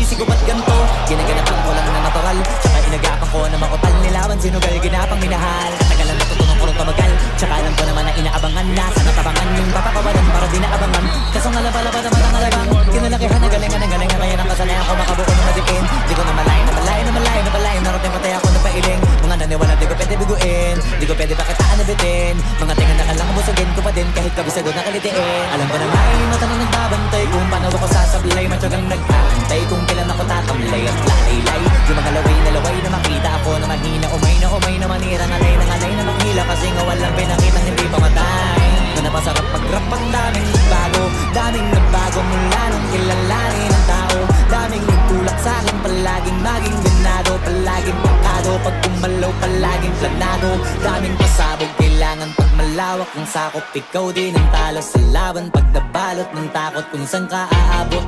sinisisi ko ba't ganito? Ginaganapan ko lang na natural, tsaka inagapan ko na makutal. Nilawan sinugal, ginapang minahal. Katagalan natutunan ko rin tumagal, tsaka alam ko naman na inaabangan na. Sana tabangan yung papakawalan para di naabangan. Kaso nga lang pala ba naman ang alabang kinalakihan na galingan ng galingan. Kaya nang kasanayan ko makabuo ng madipin. Di ko na malayo na malayo na malayo na malayo. Narating patay ako na pailing. Mga naniwala di ko pwede biguin, di ko pwede pakitaan na bitin. Mga tingan na kalang busugin ko pa din kahit kabisado na kalitiin. Alam ko na may mata na nagbabantay kung paano ako sasablay. Matyagang nag-aantay kung kailan ako tatamlay at lalaylay. Yung mga laway na laway na makita ako na mahina. Umay na manira, ngalay na manghila. Kasi nga walang pinakitang hindi pamatay. Na napasarap pag-rap ang daming nagbago mula nung kilalanin ang tao. Daming nagtulak sa'kin, palaging maging ganado. Palaging pakado, pag kumalaw palaging planado. Daming pasabog, kailangan pag malawak ang sakop. Ikaw din ang talo sa laban, pag nabalot ng takot kung saan ka aabot.